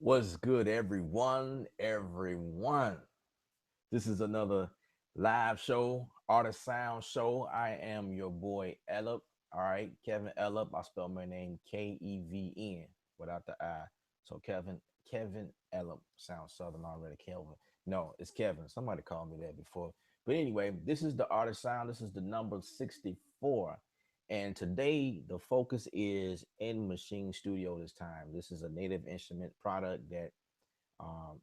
What's good, everyone? This is another live show, Artist Sound Show. I am your boy Elib. All right, Kevin Elib. I spell my name Kevn without the I. So Kevin Elib sounds southern already. Kelvin. No, it's Kevin. Somebody called me that before. But anyway, this is the Artist Sound. This is the number 64. And today the focus is in Maschine Studio this time. This is a native instrument product that um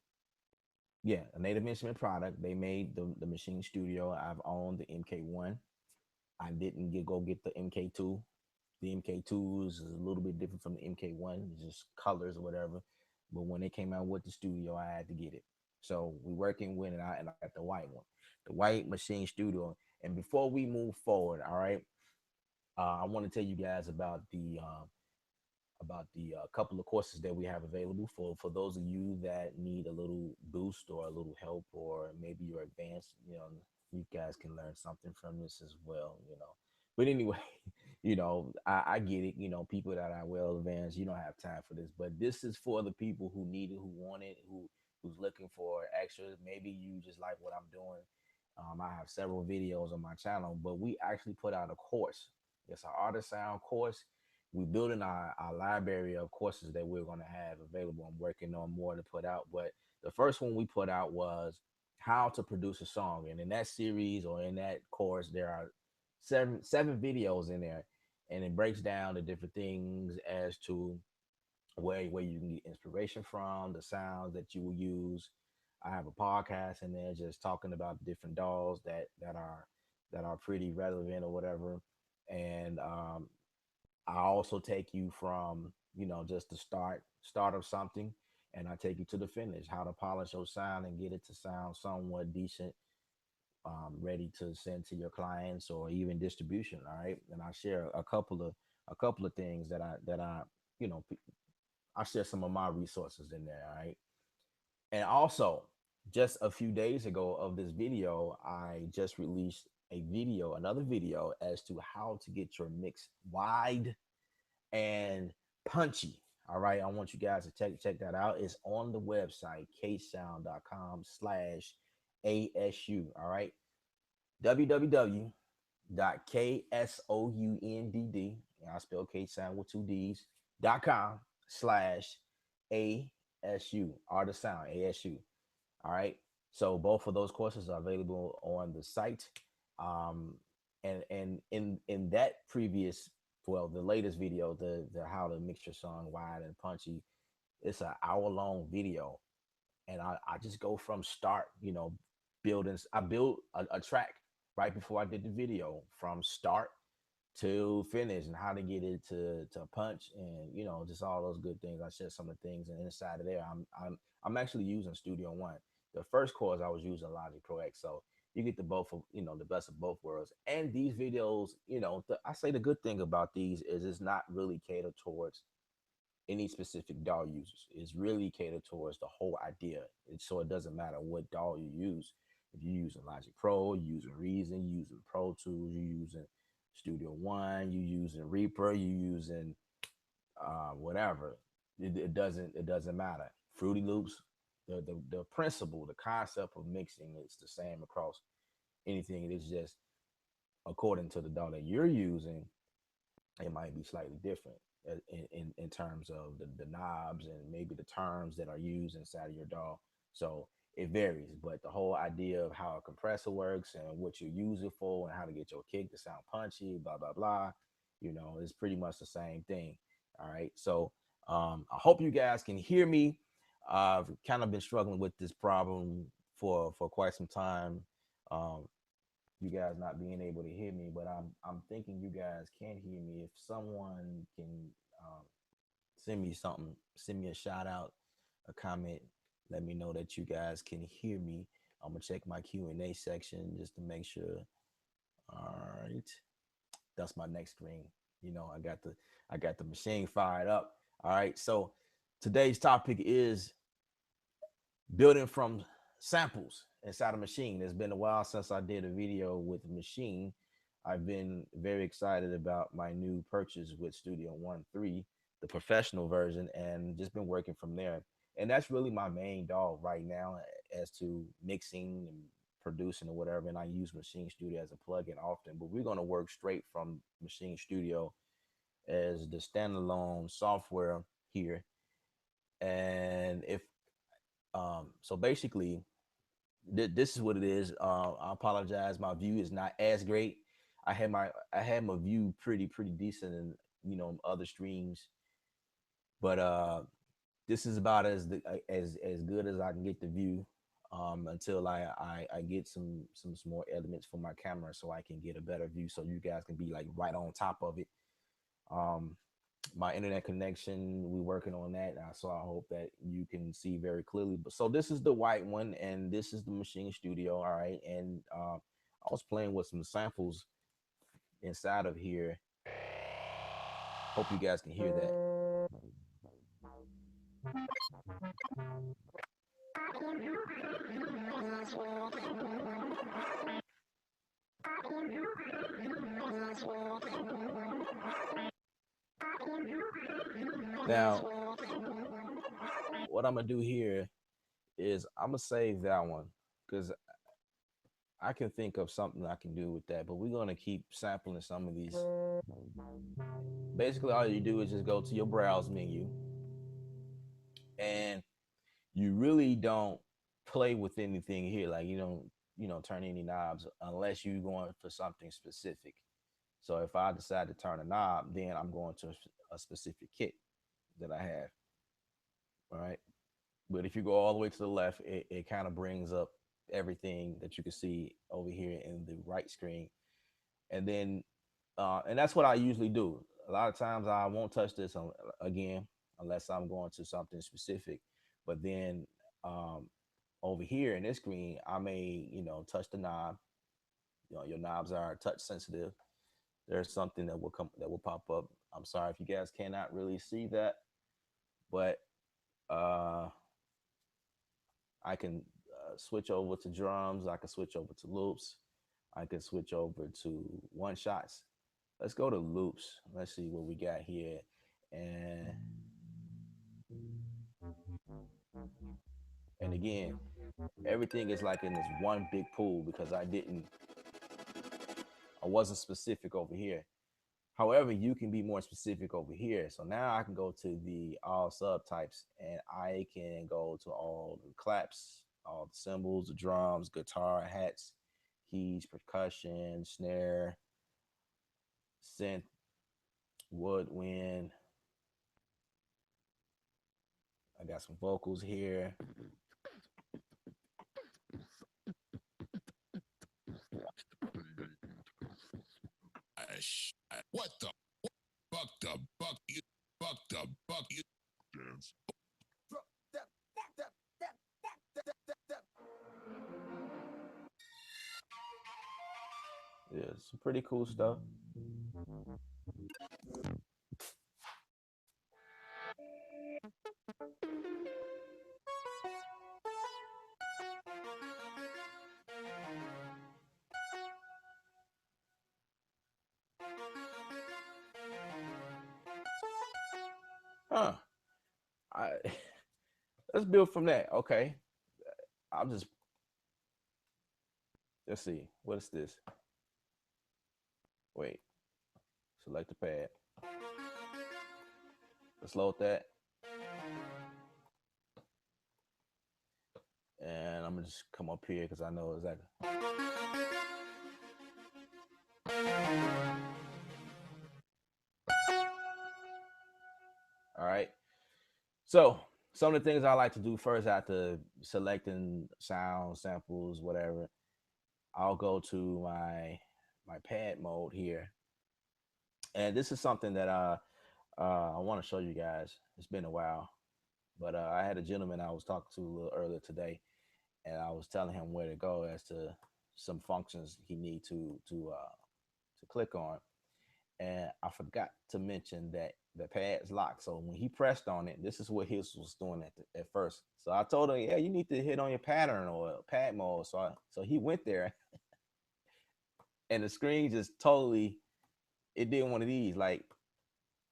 a native instrument product. They made the Maschine Studio. I've owned the MK1. I didn't go get the MK2. The MK2 is a little bit different from the MK1, it's just colors or whatever. But when they came out with the studio, I had to get it. So we working with it, and I got the white one, the white Maschine Studio. And before we move forward, all right, I want to tell you guys about the couple of courses that we have available for those of you that need a little boost or a little help, or maybe you're advanced. You guys can learn something from this as well. But anyway, I get it. People that are well advanced, you don't have time for this, but this is for the people who need it, who want it, who's looking for extras. Maybe you just like what I'm doing. I have several videos on my channel, but we actually put out a course. It's an artist sound course. We're building our library of courses that we're going to have available. I'm working on more to put out, but the first one we put out was how to produce a song. And in that series, or in that course, there are seven videos in there, and it breaks down the different things as to where you can get inspiration from, the sounds that you will use. I have a podcast in there just talking about different dolls that are pretty relevant or whatever. And I also take you from, just the start of something, and I take you to the finish, how to polish your sound and get it to sound somewhat decent, ready to send to your clients or even distribution. All right, and I share a couple of things that I you know I share some of my resources in there. All right, and also, just a few days ago of this video, I just released another video as to how to get your mix wide and punchy. All right, I want you guys to check that out. It's on the website ksound.com/ASU. All right, www.ksound. I spell K sound with two D's .com/ASU. Artist Sound ASU. All right. So both of those courses are available on the site. Um, and in that previous, well, the latest video, the how to mix your song wide and punchy, it's an hour-long video, and I just go from start, building. I built a track right before I did the video, from start to finish, and how to get it to punch, and just all those good things. I share some of the things, and inside of there, I'm actually using Studio One. The first course I was using Logic Pro X, so you get the both of the best of both worlds. And these videos, I say the good thing about these is it's not really catered towards any specific DAW users. It's really catered towards the whole idea. So it doesn't matter what DAW you use. If you're using Logic Pro, you're using Reason, you're using Pro Tools, you're using Studio One, you're using Reaper, you're using whatever. It doesn't matter. Fruity Loops, the principle, the concept of mixing is the same across anything. It is just according to the DAW that you're using, it might be slightly different in terms of the knobs and maybe the terms that are used inside of your DAW. So it varies, but the whole idea of how a compressor works and what you use it for and how to get your kick to sound punchy, blah blah blah, is pretty much the same thing. All right, so I hope you guys can hear me. I've kind of been struggling with this problem for quite some time. Um, you guys not being able to hear me, but I'm thinking you guys can hear me. If someone can um, send me something, send me a shout out, a comment, let me know that you guys can hear me. I'm gonna check my Q&A section just to make sure. All right, that's my next screen. I got the machine fired up. All right, so today's topic is building from samples inside a Maschine. It's been a while since I did a video with Maschine. I've been very excited about my new purchase with Studio One 3, the professional version, and just been working from there. And that's really my main dog right now as to mixing and producing or whatever. And I use Maschine Studio as a plugin often, but we're going to work straight from Maschine Studio as the standalone software here. And if so basically this is what it is. I apologize, my view is not as great. I had my view pretty decent in, other streams, but this is about as good as I can get the view, until I get some more elements for my camera so I can get a better view so you guys can be like right on top of it. um my internet connection, we're working on that, so I hope that you can see very clearly. But so this is the white one and this is the Maschine Studio. All right, and I was playing with some samples inside of here. Hope you guys can hear that. Now what I'm gonna do here is I'm gonna save that one because I can think of something I can do with that, but we're gonna keep sampling some of these. Basically, all you do is just go to your browse menu, and you really don't play with anything here. Like you don't turn any knobs unless you're going for something specific. So if I decide to turn a knob, then I'm going to a specific kit that I have. All right. But if you go all the way to the left, it kind of brings up everything that you can see over here in the right screen. And then, and that's what I usually do. A lot of times I won't touch this again unless I'm going to something specific. But then um, over here in this screen, I may, touch the knob. Your knobs are touch sensitive. There's something that will pop up. I'm sorry if you guys cannot really see that, but uh, I can switch over to drums. I can switch over to loops. I can switch over to one shots. Let's go to loops. Let's see what we got here. And again, everything is like in this one big pool because I wasn't specific over here. However, you can be more specific over here. So now I can go to the all subtypes and I can go to all the claps, all the cymbals, the drums, guitar, hats, keys, percussion, snare, synth, woodwind. I got some vocals here. What the fuck the buck you fuck the buck you dance. Yeah, some pretty cool stuff. Huh. I let's build from that. Okay. I'll just let's see. What is this? Wait. Select the pad. Let's load that. And I'm gonna just come up here because I know exactly. All right. So some of the things I like to do first after selecting sound samples, whatever, I'll go to my pad mode here, and this is something that I want to show you guys. It's been a while, but I had a gentleman I was talking to a little earlier today, and I was telling him where to go as to some functions he need to click on, and I forgot to mention that the pad's locked. So when he pressed on it, this is what his was doing at first. So I told him, yeah, you need to hit on your pattern or pad mode. So he went there, and the screen just totally it did one of these. Like,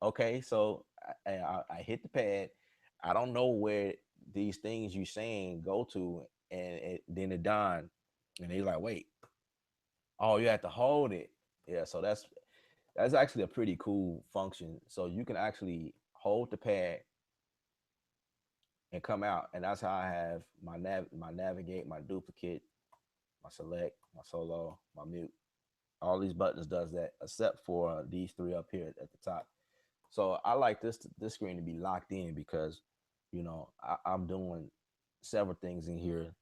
okay, so I hit the pad. I don't know where these things you saying go to, and then it done, and they like, wait, oh, you have to hold it. Yeah, so that's actually a pretty cool function. So you can actually hold the pad and come out, and that's how I have my navigate, my duplicate, my select, my solo, my mute. All these buttons does that, except for these three up here at the top. So I like this screen to be locked in because, I'm doing several things in here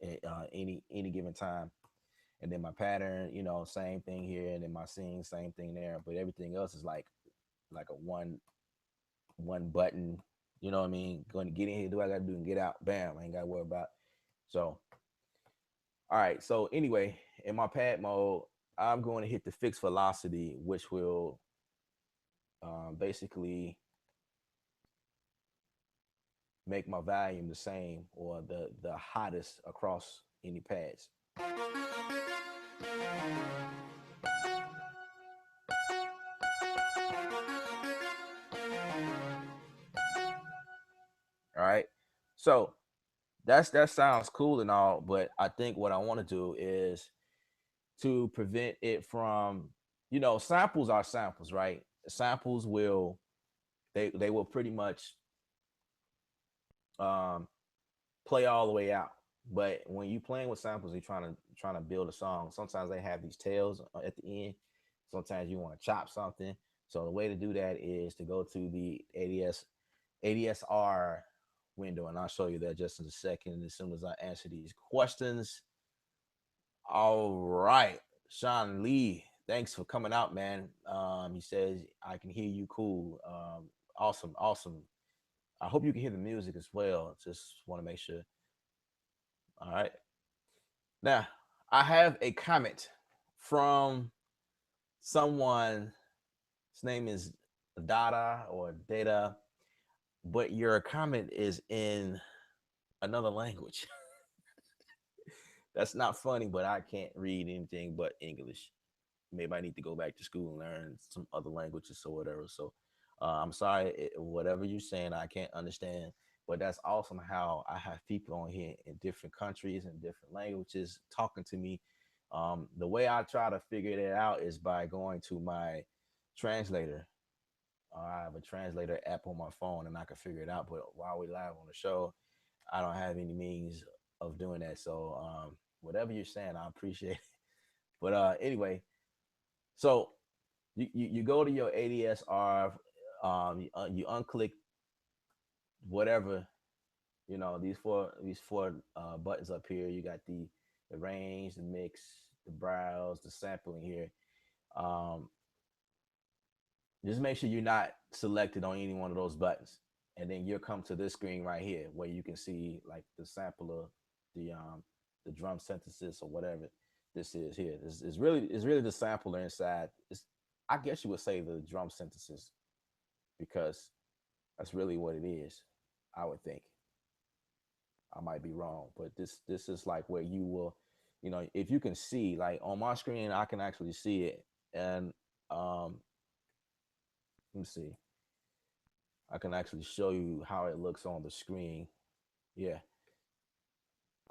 at any given time, and then my pattern, same thing here, and then my scene, same thing there. But everything else is like a one button. You know what I mean? Going to get in here, do what I got to do, and get out. Bam! I ain't got to worry about. So, all right. So anyway, in my pad mode, I'm going to hit the fixed velocity, which will basically make my volume the same or the hottest across any pads. All right. So that sounds cool and all, but I think what I want to do is to prevent it from, samples are samples, right? Samples will they will pretty much um play all the way out. But when you playing with samples, you're trying to build a song. Sometimes they have these tails at the end. Sometimes you want to chop something. So the way to do that is to go to the ADSR window, and I'll show you that just in a second as soon as I answer these questions. All right, Sean Lee, thanks for coming out, man. He says I can hear you. Cool. Awesome, awesome. I hope you can hear the music as well. Just want to make sure. All right. Now, I have a comment from someone. His name is Dada or Data, but your comment is in another language. That's not funny, but I can't read anything but English. Maybe I need to go back to school and learn some other languages or whatever. So I'm sorry, whatever you're saying, I can't understand. But that's awesome how I have people on here in different countries and different languages talking to me. The way I try to figure that out is by going to my translator. I have a translator app on my phone and I can figure it out. But while we live on the show, I don't have any means of doing that. So whatever you're saying, I appreciate it. But anyway, so you go to your ADSR, you unclick whatever, these four buttons up here. You got the range, the mix, the browse, the sampling here. Um, just make sure you're not selected on any one of those buttons, and then you'll come to this screen right here where you can see like the sampler, the drum synthesis or whatever this is here. This is really the sampler inside. It's, I guess you would say the drum synthesis because that's really what it is. I would think. I might be wrong, but this is like where you will, if you can see, like on my screen, I can actually see it, and let me see, I can actually show you how it looks on the screen. Yeah,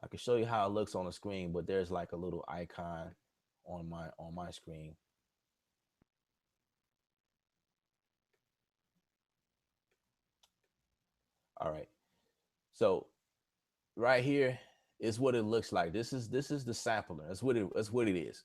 I can show you how it looks on the screen, but there's like a little icon on my screen. All right, so right here is what it looks like. This is the sampler. That's what it is.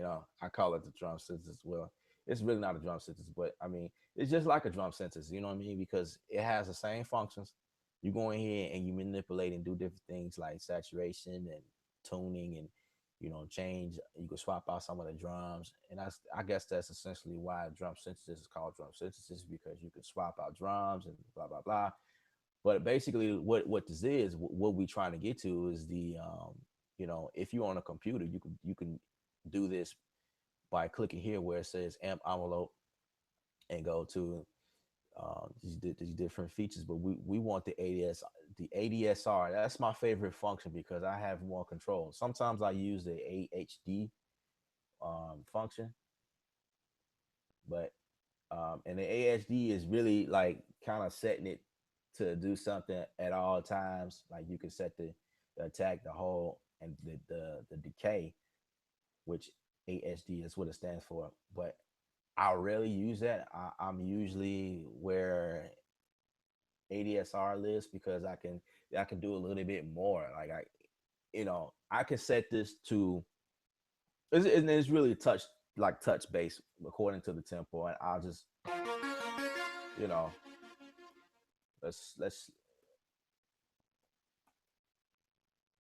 I call it the drum synthesis as well. It's really not a drum synthesis, but I mean, it's just like a drum synthesis. You know what I mean? Because it has the same functions. You go in here and you manipulate and do different things like saturation and tuning and change. You can swap out some of the drums, and I guess that's essentially why drum synthesis is called drum synthesis because you can swap out drums and blah blah blah. But basically, what this is, what we trying to get to is if you're on a computer, you can do this by clicking here where it says amp envelope and go to these different features. But we want the ADSR. That's my favorite function because I have more control. Sometimes I use the AHD function, but and the AHD is really like kind of setting it to do something at all times. Like you can set the attack, the hold, and the decay, which ASD is what it stands for. But I rarely use that. I'm usually where ADSR lives because I can do a little bit more. Like I can set this to it's really touch based according to the tempo, and I'll just you know let's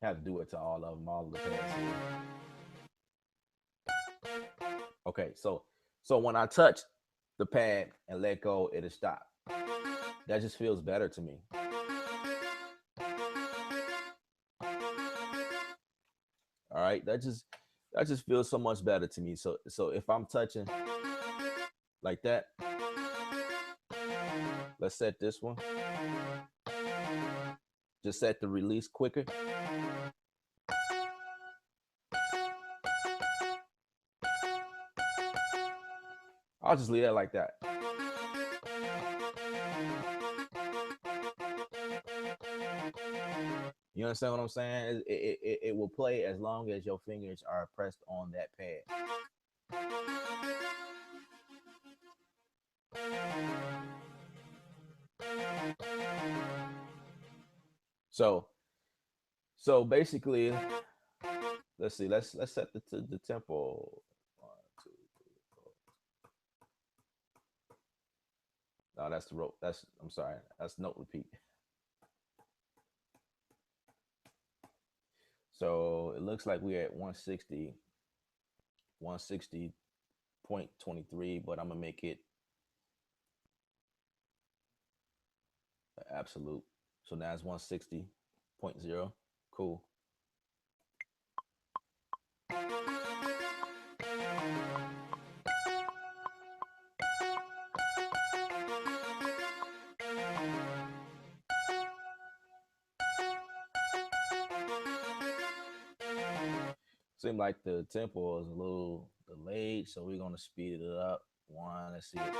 have to do it to all of the pads here. Okay, so when I touch the pad and let go, it'll stop. That just feels better to me. All right, that just feels so much better to me. So if I'm touching like that, let's set this one. Just set the release quicker. I'll just leave that like that. You understand what I'm saying? It will play as long as your fingers are pressed on that pad. So so basically, let's see. Let's set the tempo. One, two, three, four. No, that's the rope. That's I'm sorry. That's note repeat. So it looks like we're at 160, 160.23, but I'm gonna make it absolute. So now it's 160.0. Cool. Seems like the tempo is a little delayed, so we're gonna speed it up. One, let's see it.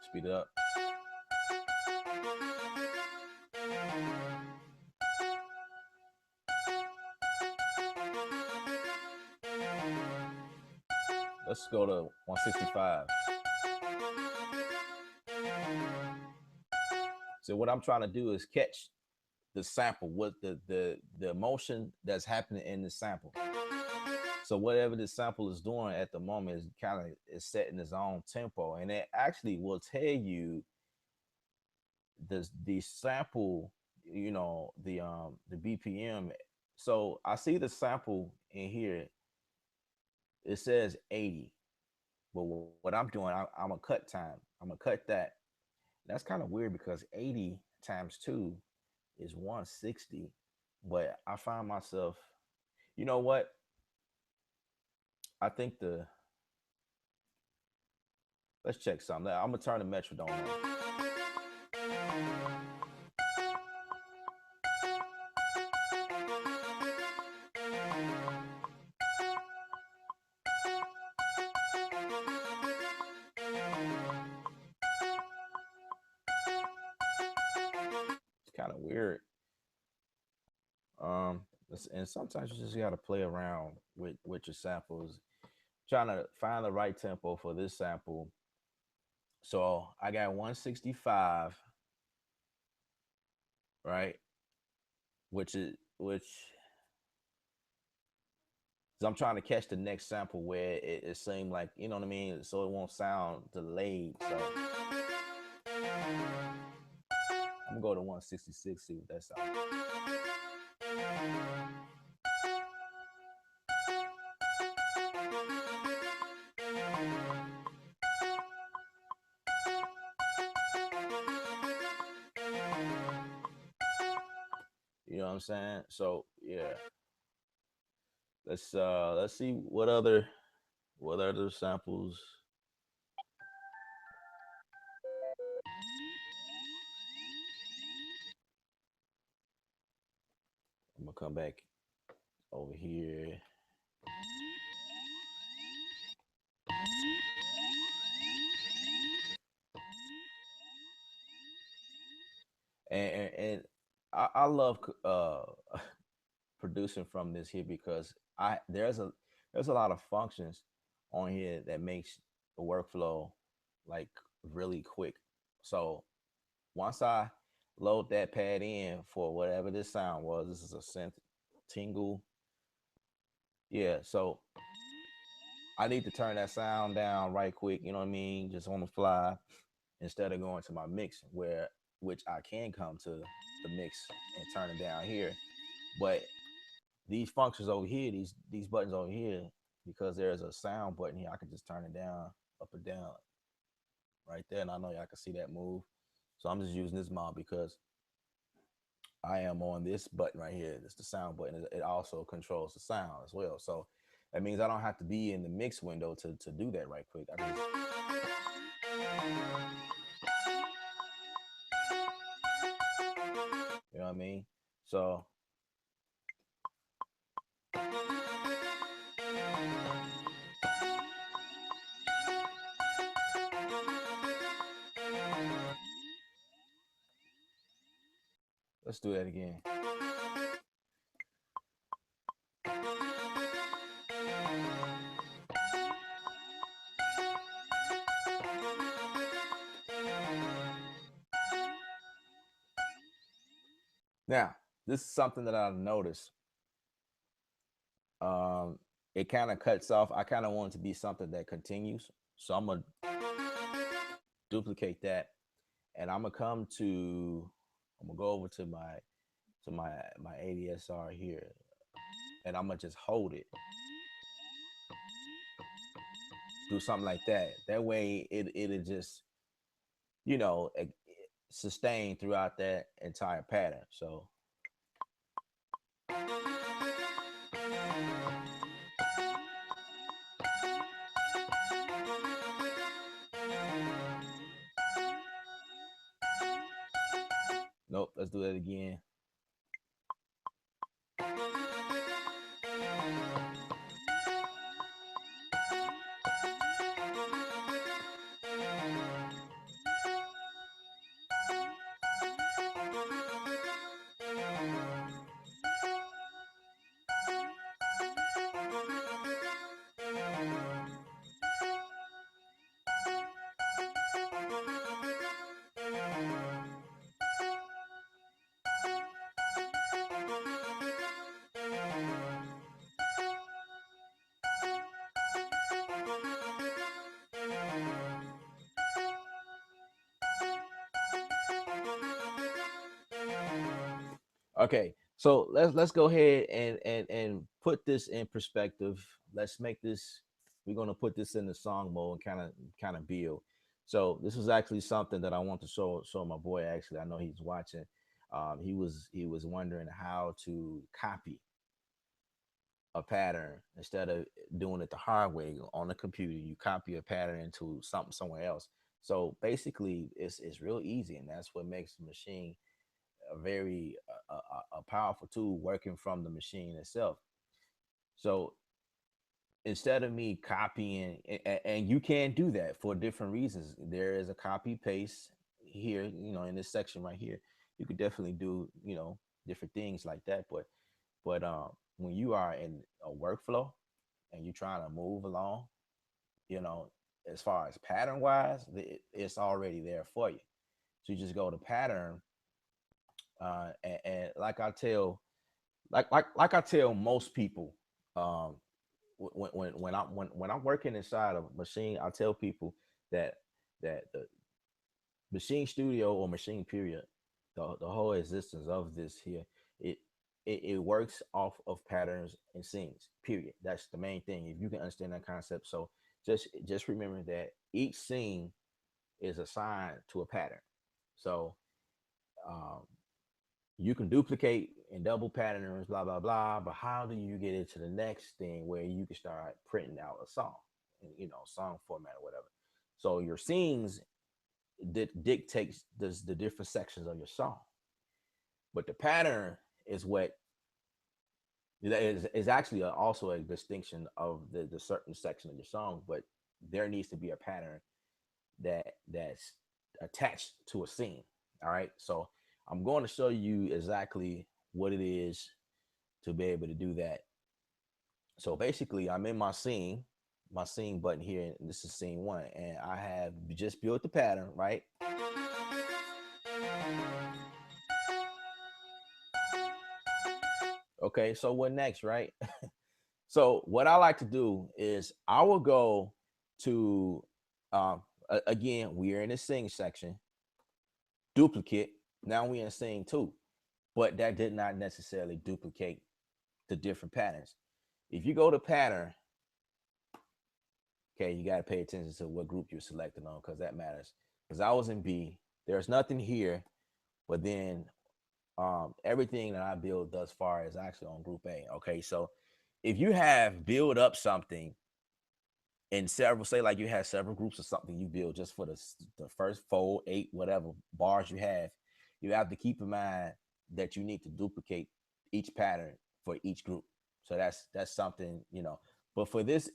Speed it up. Let's go to 165. So what I'm trying to do is catch the sample, what the emotion that's happening in the sample. So whatever the sample is doing at the moment is kind of is setting its own tempo, and it actually will tell you the sample, the BPM. So I see the sample in here. It says 80, but what I'm doing, I'm a cut time. I'm gonna cut that. That's kind of weird because 80 times two is 160, but I find myself, you know what? I think the let's check something. I'm gonna turn the metronome on. It's kind of weird. And sometimes you just gotta play around with your samples, trying to find the right tempo for this sample. So I got 165, right? Which so I'm trying to catch the next sample where it seemed like, you know what I mean, so it won't sound delayed. So I'm gonna go to 166, see what that sounds. You know what I'm saying? So yeah, let's see what other samples. I'm gonna come back over here. And I love producing from this here because I there's a lot of functions on here that makes the workflow like really quick. So once I load that pad in for whatever this sound was, this is a synth tingle. Yeah, so I need to turn that sound down right quick, you know what I mean? Just on the fly instead of going to my mix where which I can come to the mix and turn it down here. But these functions over here, these buttons over here, because there's a sound button here, I can just turn it down, up or down, right there. And I know y'all can see that move. So I'm just using this mod because I am on this button right here. It's the sound button. It also controls the sound as well. So that means I don't have to be in the mix window to do that right quick. I just, you know what I mean? So let's do that again. Now, this is something that I've noticed. Um, it kind of cuts off. I kind of want it to be something that continues. So I'm gonna duplicate that, and I'm gonna go over to my ADSR here, and I'm gonna just hold it, do something like that. That way, it'll just you know sustain throughout that entire pattern. So nope, let's do that again. Okay, so let's go ahead and put this in perspective. Let's make this. We're gonna put this in the song mode and kind of build. So this is actually something that I want to show my boy. Actually, I know he's watching. He was wondering how to copy a pattern instead of doing it the hard way on the computer. You copy a pattern into something somewhere else. So basically, it's real easy, and that's what makes the machine a very a powerful tool working from the machine itself. So instead of me copying, and you can do that for different reasons. There is a copy paste here, in this section right here. You could definitely do, different things like that. But when you are in a workflow and you're trying to move along, you know, as far as pattern wise, it's already there for you. So you just go to pattern, and like I tell most people, um, when I'm working inside of a machine, I tell people that the machine studio or machine period, the whole existence of this here, it it works off of patterns and scenes. Period. That's the main thing. If you can understand that concept, so just remember that each scene is assigned to a pattern. So um, you can duplicate and double patterns, blah blah blah. But how do you get into the next thing where you can start printing out a song, song format or whatever? So your scenes dictates the different sections of your song, but the pattern is what is actually also a distinction of the certain section of your song. But there needs to be a pattern that's attached to a scene. All right, so I'm going to show you exactly what it is to be able to do that. So basically, I'm in my scene button here, and this is scene one, and I have just built the pattern, right? Okay, so what next, right? So what I like to do is I will go to, um, again, we are in the sing section, duplicate. Now we in sing two, but that did not necessarily duplicate the different patterns. If you go to pattern, okay, you got to pay attention to what group you're selecting on because that matters. Because I was in B, there's nothing here, but then everything that I build thus far is actually on group A. Okay, so if you have build up something in several, say like you have several groups of something you build just for the first 4, 8, whatever bars you have to keep in mind that you need to duplicate each pattern for each group. So that's something, you know. But for this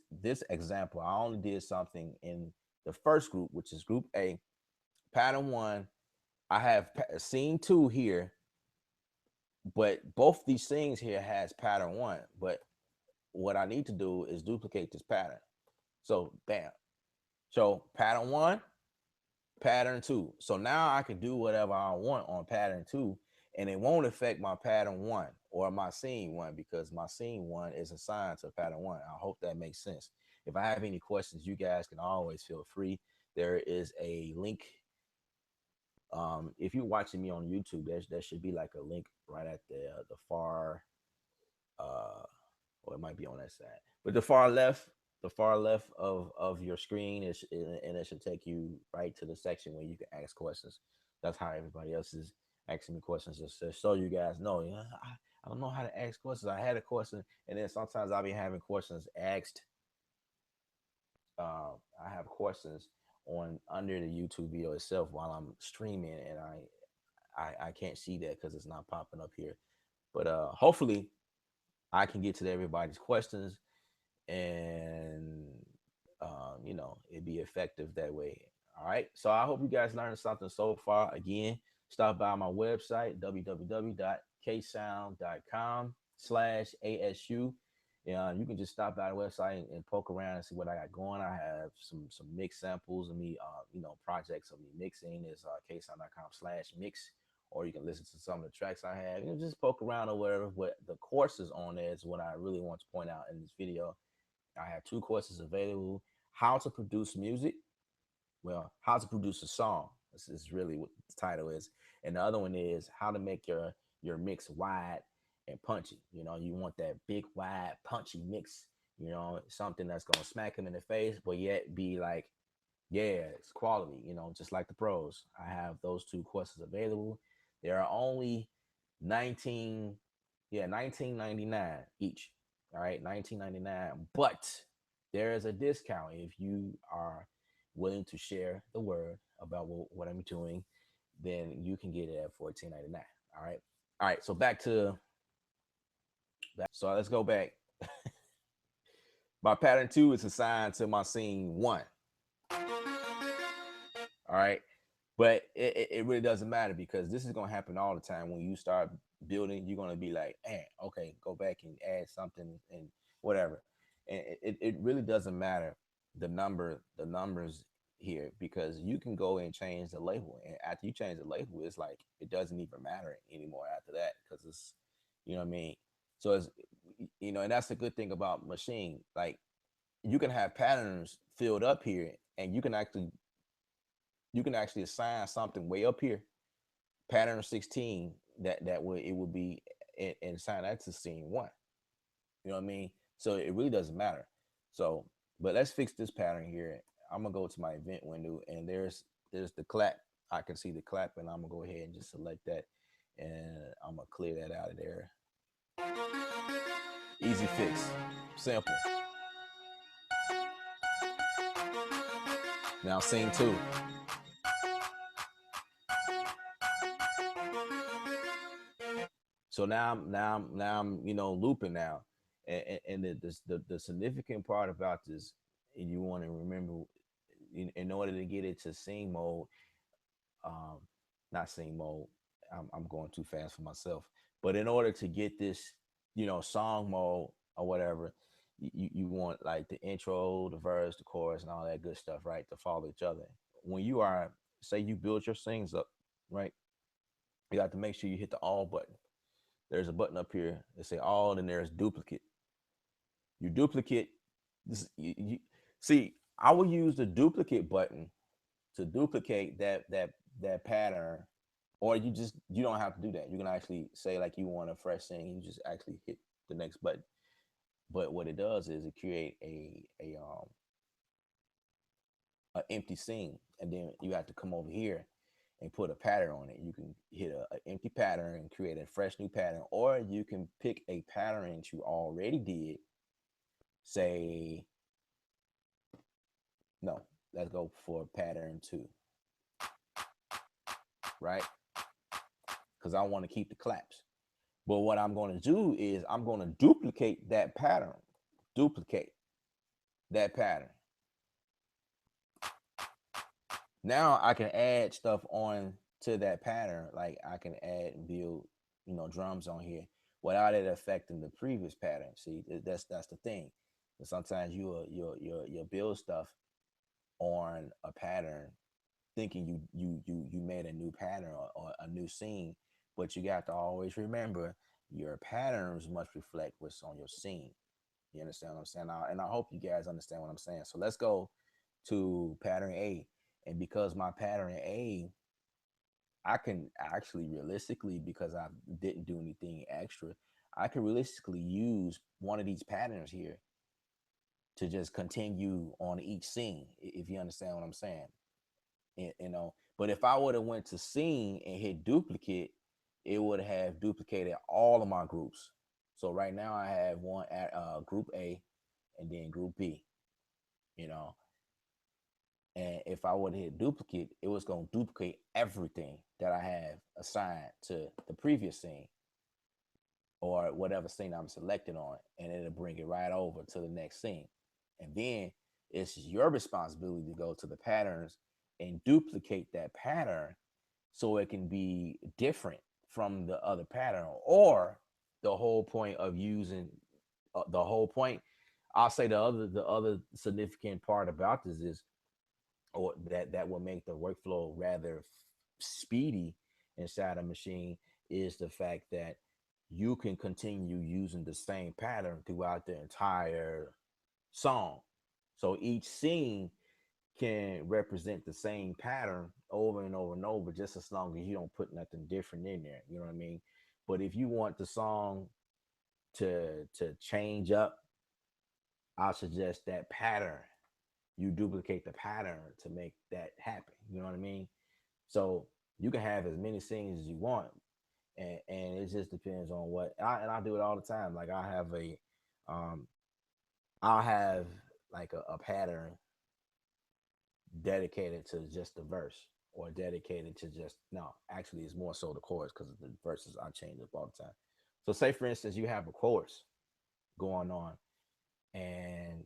example, I only did something in the first group, which is group A, pattern one. I have scene two here, but both these things here has pattern one. But what I need to do is duplicate this pattern. So bam. So pattern one, pattern two. So now I can do whatever I want on pattern two, and it won't affect my pattern one or my scene one because my scene one is assigned to pattern one. I hope that makes sense. If I have any questions, you guys can always feel free. There is a link. If you're watching me on YouTube, there should be like a link right at the far uh or it might be on that side, but the far left of your screen is, and it should take you right to the section where you can ask questions. That's how everybody else is asking me questions, just to show you guys know, you know, I don't know how to ask questions. I had a question, and then sometimes I'll be having questions asked. I have questions on under the YouTube video itself while I'm streaming, and I can't see that because it's not popping up here. But hopefully I can get to everybody's questions, and you know, it'd be effective that way. All right, so I hope you guys learned something so far. Again, stop by my website www.ksound.com/asu. You can just stop by the website and poke around and see what I got going. I have some mix samples of me, you know, projects of me mixing. Is ksound.com/mix, or you can listen to some of the tracks I have. You know, just poke around or whatever. What the courses on there is what I really want to point out in this video. I have two courses available: how to produce music, well, how to produce a song. This is really what the title is, and the other one is how to make your mix wide and punchy. You know, you want that big, wide, punchy mix. You know, something that's gonna smack them in the face, but yet be like, yeah, it's quality. You know, just like the pros. I have those two courses available. There are only 19, yeah, 19.99 each. All right, 19.99. But there is a discount if you are willing to share the word about what I'm doing. Then you can get it at 14.99. All right. All right. So so let's go back. My pattern two is assigned to my scene one. All right. But it really doesn't matter because this is going to happen all the time. When you start building, you're going to be like, okay, go back and add something and whatever. And it really doesn't matter the numbers here, because you can go and change the label. And after you change the label, it's like it doesn't even matter anymore after that, because it's, you know what I mean? So it's, you know, and that's the good thing about Maschine. Like, you can have patterns filled up here, and you can actually assign something way up here, pattern 16, that would it would be, and assign that to scene one. You know what I mean? So it really doesn't matter. So, but let's fix this pattern here. I'm gonna go to my event window, and there's the clap. I can see the clap, and I'm gonna go ahead and just select that, and I'm gonna clear that out of there. Easy fix, simple. Now scene two. So now I'm you know, looping now, and the significant part about this, and you want to remember, in order to get it to scene mode, um, not scene mode. I'm going too fast for myself. But in order to get this, song mode or whatever, you want like the intro, the verse, the chorus, and all that good stuff, right, to follow each other. When you are, say, you build your sings up, right, you have to make sure you hit the all button. There's a button up here that say all, and there's duplicate. You duplicate this. See, I will use the duplicate button to duplicate that pattern, or you don't have to do that. You can actually say like you want a fresh thing, you just actually hit the next button. But what it does is it create a empty scene, and then you have to come over here and put a pattern on it. You can hit a empty pattern and create a fresh new pattern, or you can pick a pattern that you already did. Say no, let's go for pattern two, right? Because I want to keep the claps. But what I'm going to do is I'm going to duplicate that pattern. Duplicate that pattern. Now I can add stuff on to that pattern. Like I can add and build, drums on here without it affecting the previous pattern. See, that's the thing. And sometimes you'll build stuff on a pattern thinking you made a new pattern or a new scene, but you got to always remember your patterns must reflect what's on your scene. You understand what I'm saying? And I hope you guys understand what I'm saying. So let's go to pattern A. And because my pattern A, I can actually realistically, because I didn't do anything extra, I can realistically use one of these patterns here to just continue on each scene, if you understand what I'm saying. But if I would have went to scene and hit duplicate, it would have duplicated all of my groups. So right now I have one at group A and then group B, you know. And if I would hit duplicate, it was going to duplicate everything that I have assigned to the previous scene or whatever scene I'm selected on, and it'll bring it right over to the next scene. And then it's your responsibility to go to the patterns and duplicate that pattern so it can be different from the other pattern. Or the whole point of using the whole point, I'll say the other significant part about this is, or that will make the workflow rather speedy inside a machine, is the fact that you can continue using the same pattern throughout the entire song. So each scene can represent the same pattern over and over and over, just as long as you don't put nothing different in there. You know what I mean? But if you want the song to change up, I suggest that pattern. You duplicate the pattern to make that happen. You know what I mean? So you can have as many scenes as you want, and it just depends on what. And I do it all the time. Like um, I'll have like a pattern dedicated to just the verse, or dedicated to just, no, actually it's more so the chorus, because the verses I change up all the time. So say for instance you have a chorus going on, and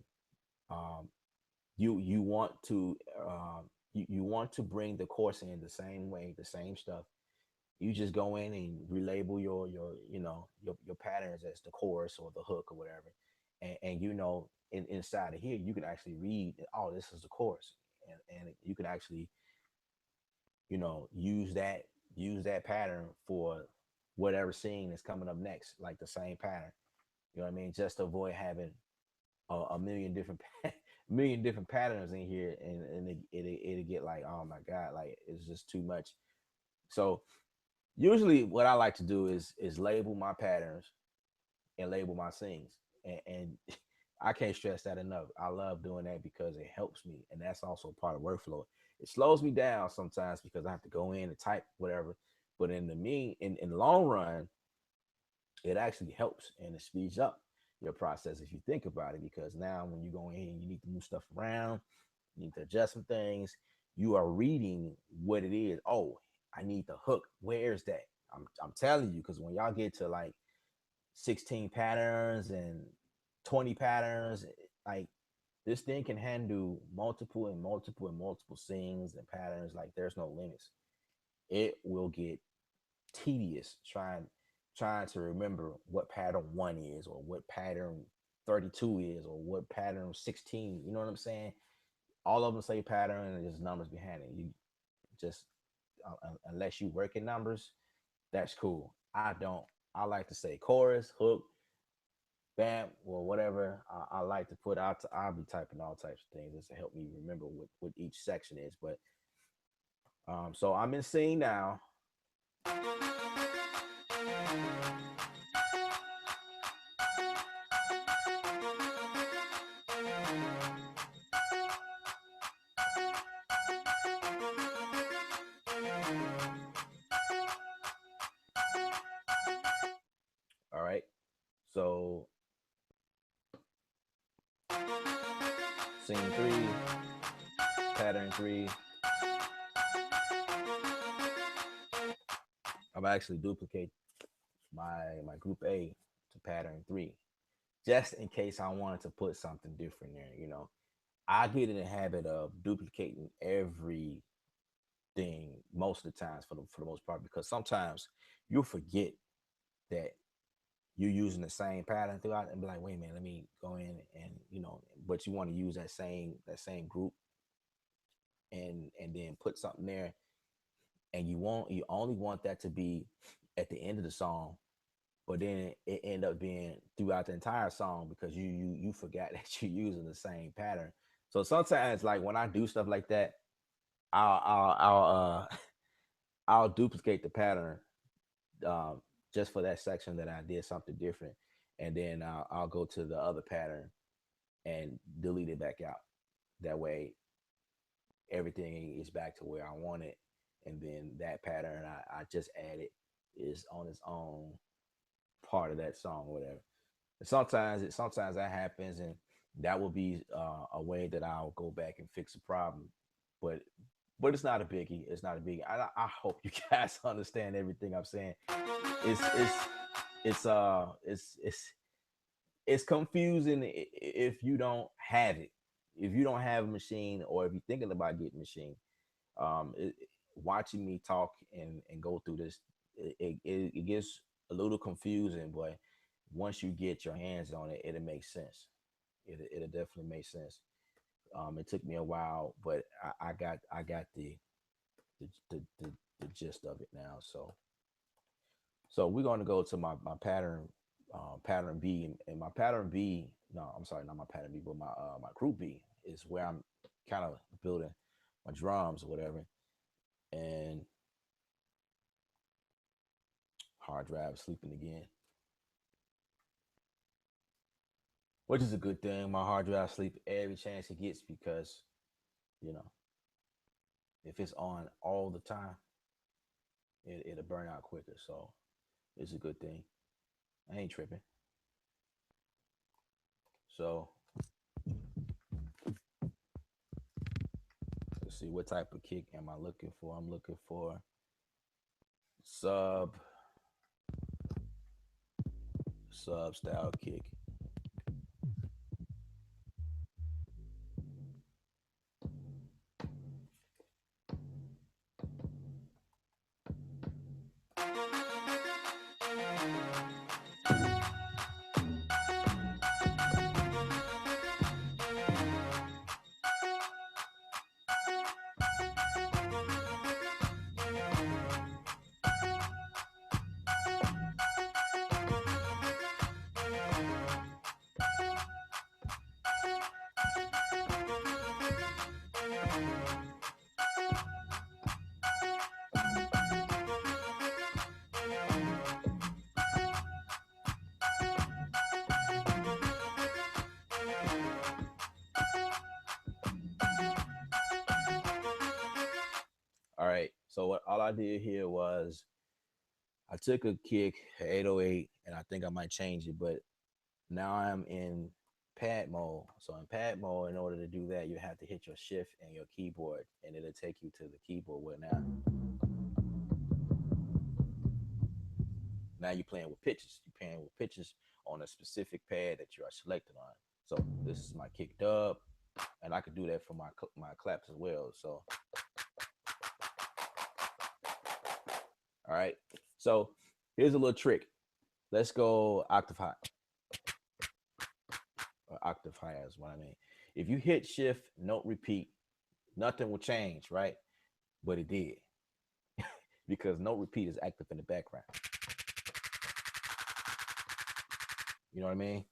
um, you want to you want to bring the chorus in the same way, the same stuff. You just go in and relabel your patterns as the chorus or the hook or whatever, and inside of here you can actually read, oh, this is the chorus, and you can actually use that pattern for whatever scene is coming up next, like the same pattern. You know what I mean? Just to avoid having a million different million different patterns in here, and it'll get like, oh my god, like it's just too much. So usually what I like to do is label my patterns and label my scenes, and I can't stress that enough. I love doing that because it helps me, and that's also part of workflow. It slows me down sometimes because I have to go in and type whatever, but in the long run, it actually helps and it speeds up your process if you think about it. Because now when you go in and you need to move stuff around, you need to adjust some things, you are reading what it is. Oh, I need the hook. Where's that? I'm telling you, because when y'all get to like 16 patterns and 20 patterns, like this thing can handle multiple and multiple and multiple scenes and patterns. Like there's no limits. It will get tedious trying to remember what pattern 1 is, or what pattern 32 is, or what pattern 16. You know what I'm saying? All of them say pattern and there's numbers behind it. You just unless you work in numbers, that's cool. I don't. I like to say chorus, hook, bam, or whatever. I like to put out. I'll be typing all types of things just to help me remember what each section is. But so I'm in scene now. All right. So scene 3, pattern 3. I'm actually duplicate my group A to pattern 3, just in case I wanted to put something different there. You know, I get in the habit of duplicating everything most of the times for the most part, because sometimes you'll forget that you're using the same pattern throughout and be like, wait a minute, let me go in and but you want to use that same group and then put something there, and you only want that to be at the end of the song, but then it end up being throughout the entire song because you forgot that you're using the same pattern. So sometimes, like when I do stuff like that, I'll I'll duplicate the pattern, um, just for that section that I did something different, and then I'll go to the other pattern and delete it back out. That way, everything is back to where I want it, and then that pattern I just added is on its own part of that song, or whatever. And sometimes that happens, and that will be a way that I'll go back and fix a problem. But it's not a biggie. It's not a biggie. I hope you guys understand everything I'm saying. It's it's it's confusing if you don't have it. If you don't have a machine, or if you're thinking about getting a machine, it, watching me talk and go through this, it gets a little confusing, but once you get your hands on it, it'll make sense. It'll definitely make sense. It took me a while, but I got the, the the the gist of it now. So we're going to go to my pattern, pattern B, and my pattern B. No, I'm sorry, not my pattern B, but my group B is where I'm kind of building my drums or whatever. And hard drive sleeping again, which is a good thing. My hard drive sleep every chance it gets, because you know if it's on all the time, it'll burn out quicker. So it's a good thing. I ain't tripping. So let's see, what type of kick am I looking for? I'm looking for sub sub style kick. All right. So what all I did here was I took a kick, 808, and I think I might change it, but now I'm in pad mode. So in pad mode, in order to do that, you have to hit your shift and your keyboard, and it'll take you to the keyboard. Where now you're playing with pitches. You're playing with pitches on a specific pad that you are selected on. So this is my kick dub, and I could do that for my claps as well. So all right. So here's a little trick. Let's go octave high. Or octave high is what I mean. If you hit shift, note repeat, nothing will change, right? But it did because note repeat is active in the background. You know what I mean?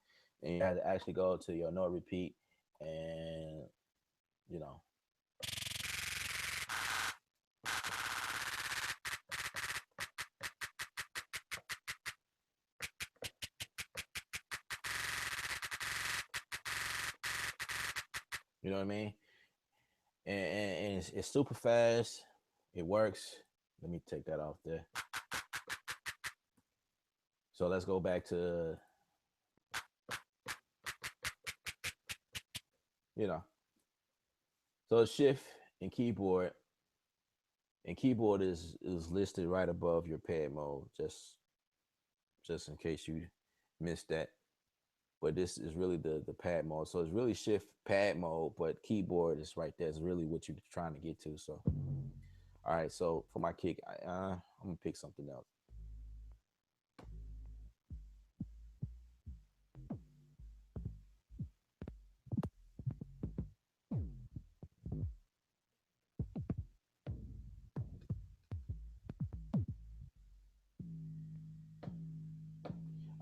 And you have to actually go to your note repeat and, you know, you know what I mean? And it's super fast. It works. Let me take that off there. So let's go back to, you know, so shift and keyboard is listed right above your pad mode, just in case you missed that. But this is really the pad mode. So it's really shift pad mode, but keyboard is right there. It's really what you're trying to get to. So, all right. So for my kick, I'm gonna pick something else.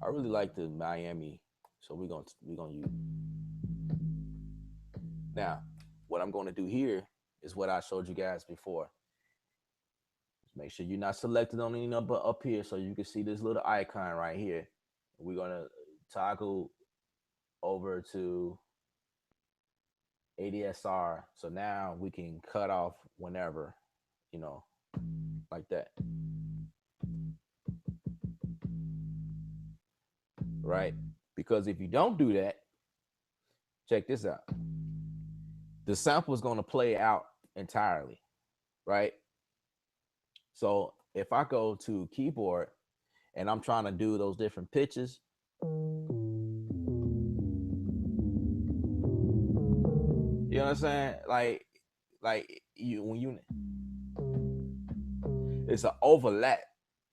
I really like the Miami, so we're gonna use. Now, what I'm gonna do here is what I showed you guys before. Make sure you're not selected on any number up here, so you can see this little icon right here. We're gonna toggle over to ADSR, so now we can cut off whenever, you know, like that, right? Because if you don't do that, check this out. The sample is going to play out entirely, right? So if I go to keyboard and I'm trying to do those different pitches, you know what I'm saying? Like you when you it's an overlap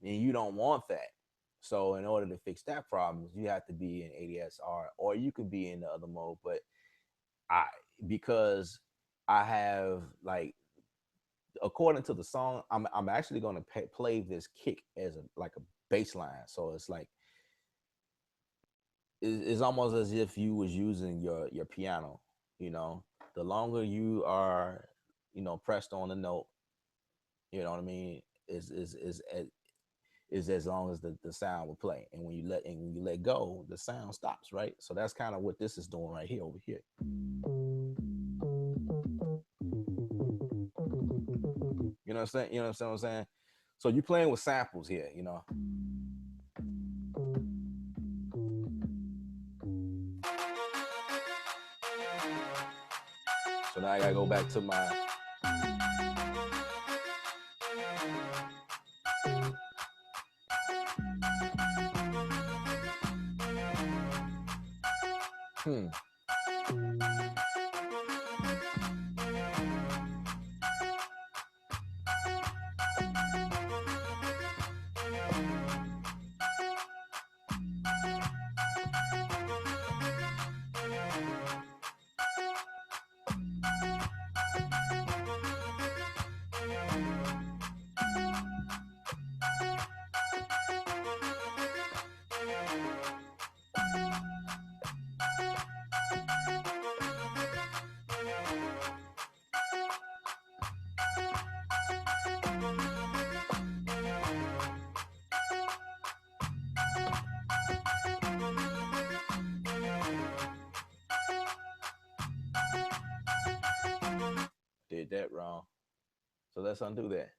and you don't want that. So in order to fix that problem, you have to be in ADSR or you could be in the other mode. But I because I have like according to the song, I'm actually going to play this kick as a like a bass line. So it's like it's almost as if you was using your piano. You know, the longer you are, you know, pressed on the note, you know what I mean, is as long as the sound will play. And when you let go, the sound stops, right? So that's kind of what this is doing right here over here. You know what I'm saying? You know what I'm saying? So you're playing with samples here, you know. So now I gotta go back to my hmm. Did that wrong. So let's undo that.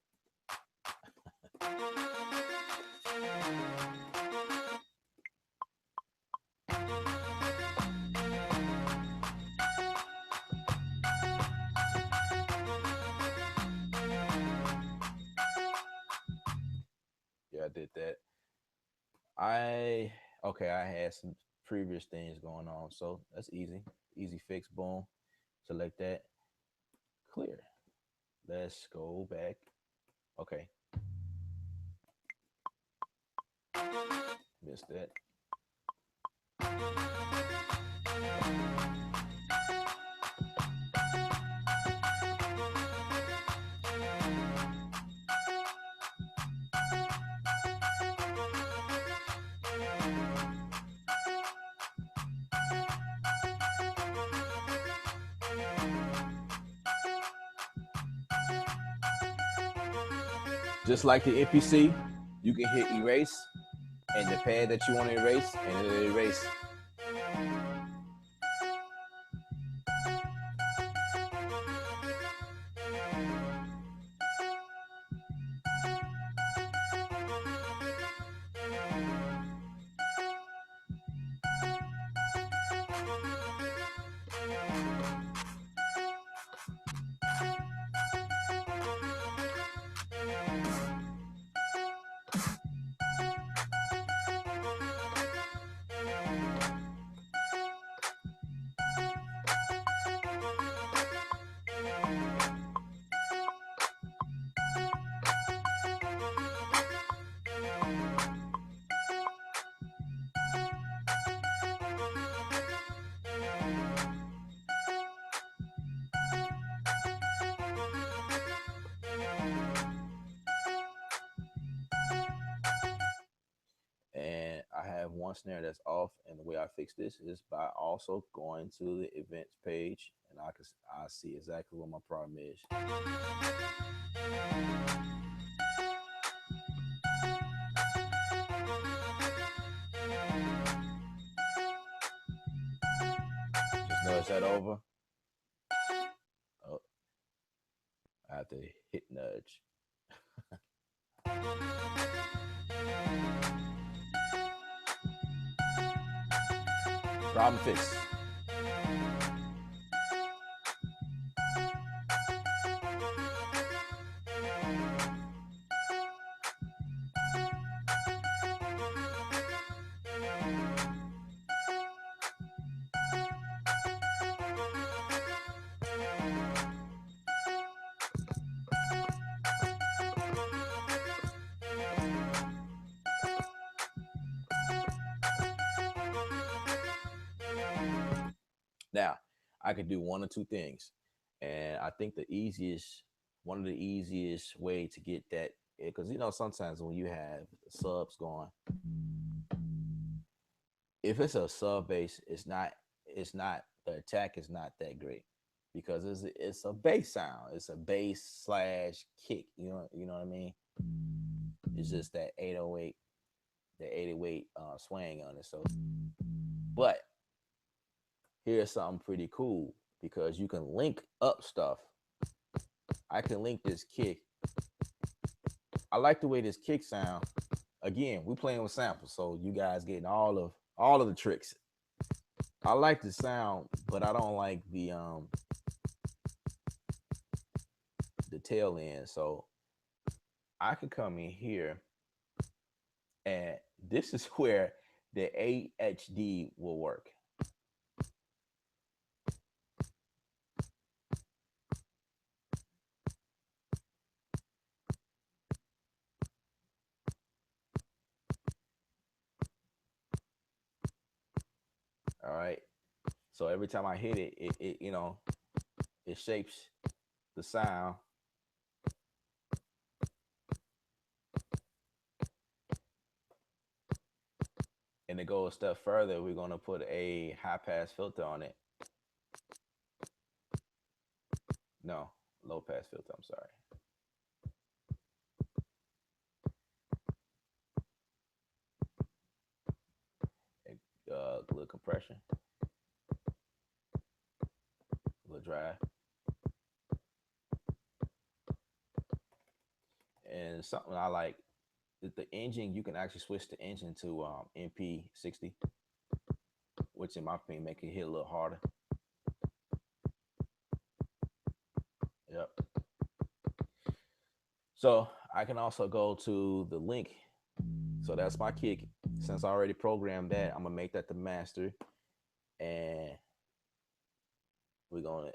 Yeah, I did that. I okay, I had some previous things going on, so that's easy. Easy fix, boom. Select that. Clear. Let's go back. Okay. Missed that. Just like the NPC, you can hit erase and the pad that you want to erase, and it'll erase. And I have one snare that's off, and the way I fix this is by also going to the events page, and I see exactly what my problem is. Just nudge that over. Oh, I have to hit nudge. Problem fixed. Now, I could do one or two things. And I think one of the easiest way to get that, because sometimes when you have subs going, if it's a sub bass, it's not the attack is not that great because it's a bass sound. It's a bass slash kick. You know what I mean? It's just that 808, the 808 swing on it. So, but here's something pretty cool because you can link up stuff. I can link this kick. I like the way this kick sound. Again, we playing with samples, so you guys getting all of the tricks. I like the sound, but I don't like the tail end. So I could come in here, and this is where the AHD will work. All right. So every time I hit it, it shapes the sound. And to go a step further, we're going to put a high pass filter on it. No, low pass filter. I'm sorry. A little compression, a little drive. And something I like is the engine. You can actually switch the engine to MP60, which in my opinion make it hit a little harder. Yep. So I can also go to the link. So that's my kick. Since I already programmed that, I'm gonna make that the master, and we're gonna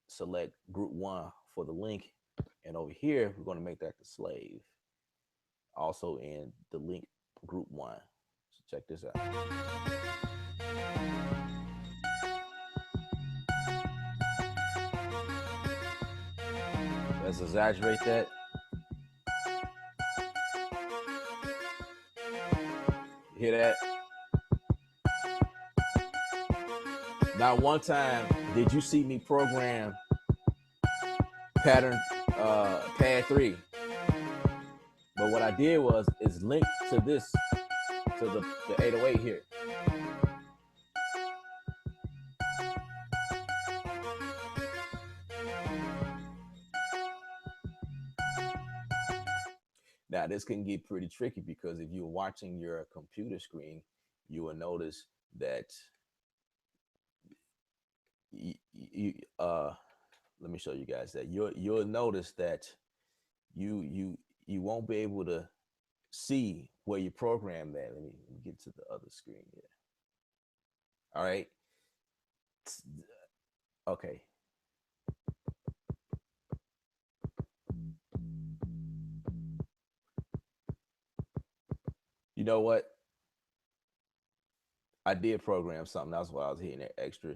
select group 1 for the link, and over here we're gonna make that the slave. Also in the link group one. So check this out. Let's exaggerate that. Hear that? Not one time did you see me program pattern pad 3. But what I did was is link to this, to the 808 here. Now this can get pretty tricky because if you're watching your computer screen, you will notice that you let me show you guys that you'll notice that you won't be able to see where you programmed that. Let me get to the other screen here. All right. Okay. You know what? I did program something. That's why I was hitting that extra.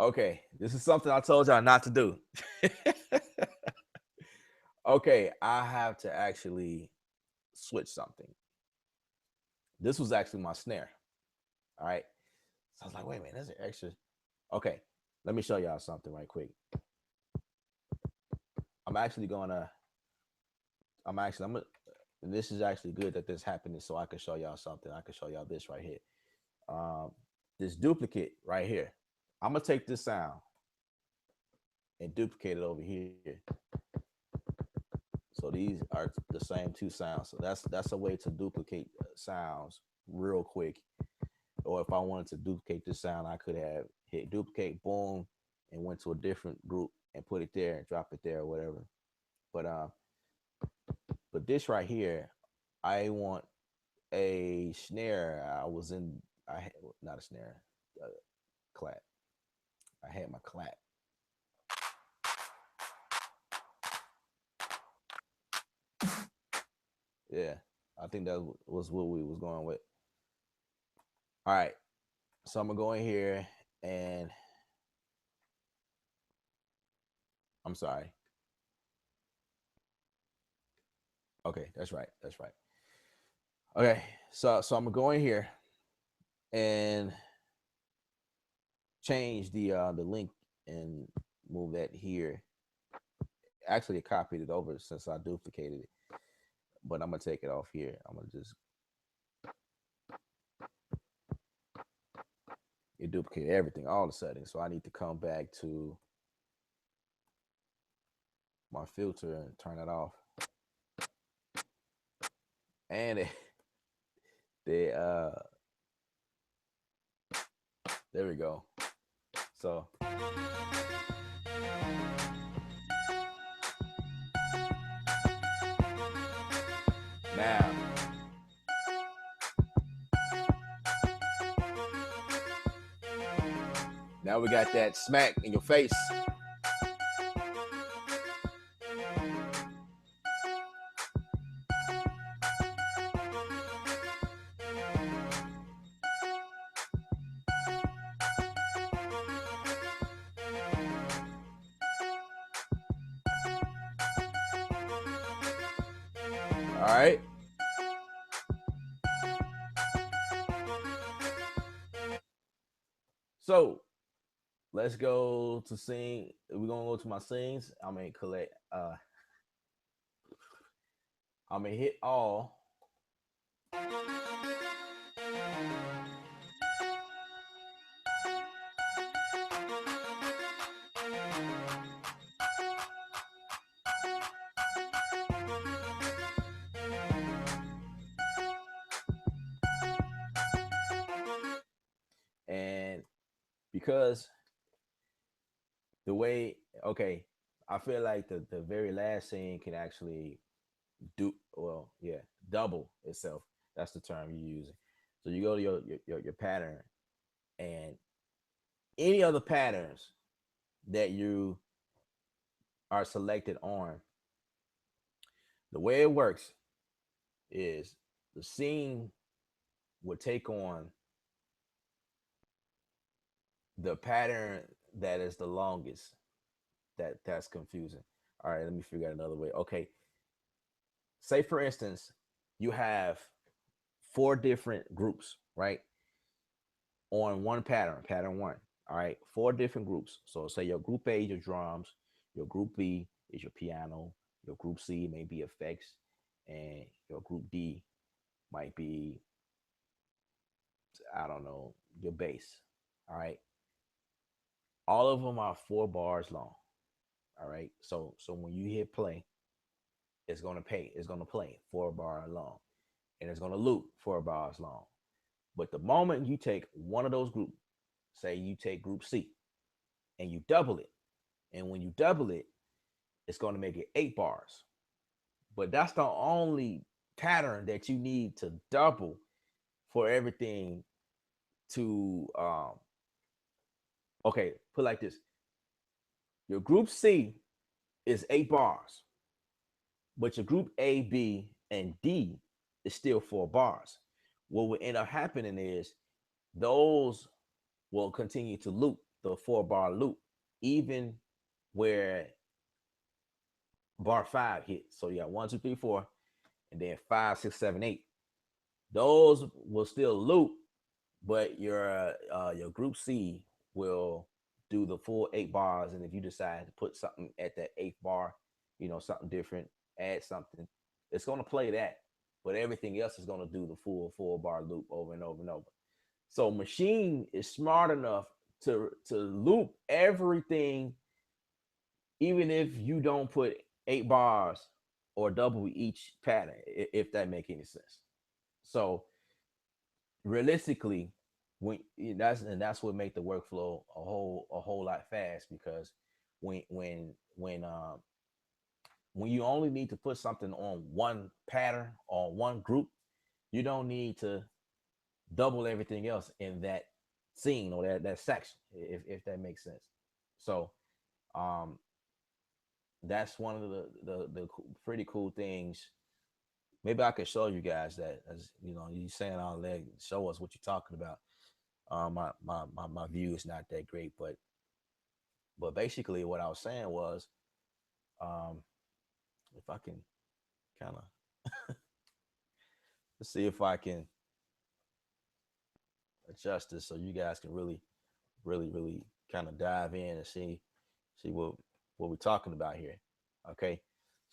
Okay, this is something I told y'all not to do. Okay, I have to actually switch something. This was actually my snare. All right. So I was like, wait a minute, there's an extra. Okay, let me show y'all something right quick. I'm actually gonna, I'm gonna, this is actually good that this happening so I can show y'all something. I can show y'all this right here. This duplicate right here. I'm gonna take this sound and duplicate it over here. So these are the same two sounds. So that's a way to duplicate sounds real quick. Or if I wanted to duplicate this sound, I could have hit duplicate, boom, and went to a different group and put it there and drop it there or whatever. But this right here, I want a snare. I had, not a snare, a clap. I had my clap. Yeah, I think that was what we was going with. All right, so I'm gonna go in here and I'm sorry. Okay, that's right. That's right. Okay, so I'm gonna go in here and change the link and move that here. Actually, I copied it over since I duplicated it, but I'm gonna take it off here. I'm gonna just it duplicate everything, all the settings. So I need to come back to my filter and turn it off. And they there we go. So now now we got that smack in your face. All right. So let's go to sing. We're gonna go to my sings. I'm gonna collect. I'm gonna hit all. And because the way, okay, I feel like the very last scene can actually yeah, double itself. That's the term you're using. So you go to your pattern and any other patterns that you are selected on, the way it works is the scene will take on the pattern that is the longest. That's confusing. All right, let me figure out another way. Okay, say for instance, you have four different groups, right? On one pattern, pattern one. All right, four different groups. So say your group A is your drums, your group B is your piano, your group C may be effects, and your group D might be, I don't know, your bass. All right. All of them are 4 bars long. All right. So when you hit play, it's gonna play 4 bar long, and it's gonna loop 4 bars long. But the moment you take one of those groups, say you take group C and you double it, and when you double it, it's gonna make it 8 bars. But that's the only pattern that you need to double for everything to okay, put like this. Your group C is 8 bars, but your group A, B, and D is still 4 bars. What will end up happening is those will continue to loop the 4 bar loop, even where bar five hits. So you got one, two, three, four, and then five, six, seven, eight. Those will still loop, but your group C will do the full 8 bars. And if you decide to put something at that 8th bar, something different, add something, it's going to play that. But everything else is going to do the full 4 bar loop over and over and over. So Maschine is smart enough to loop everything, even if you don't put 8 bars or double each pattern, if that make any sense. So realistically, that's what make the workflow a whole lot fast, because when you only need to put something on one pattern or one group, you don't need to double everything else in that scene or that section, if that makes sense. So um that's one of the pretty cool things. Maybe I could show you guys that, as you saying all that, show us what you're talking about. My view is not that great, but basically what I was saying was, um if I can kind of let's see if I can adjust this so you guys can really kind of dive in and see what we're talking about here. Okay,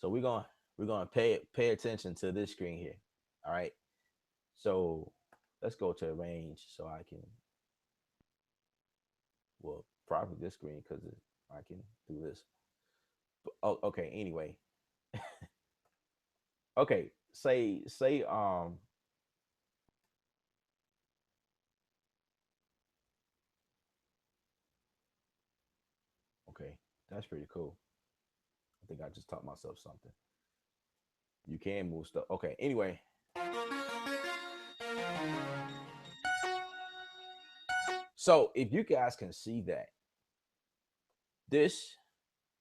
so we're gonna pay attention to this screen here. All right, so let's go to range so I can, well, probably this screen because I can do this. Oh, okay. Anyway, okay. Say okay, that's pretty cool. I think I just taught myself something. You can move stuff. Okay. Anyway, so if you guys can see that this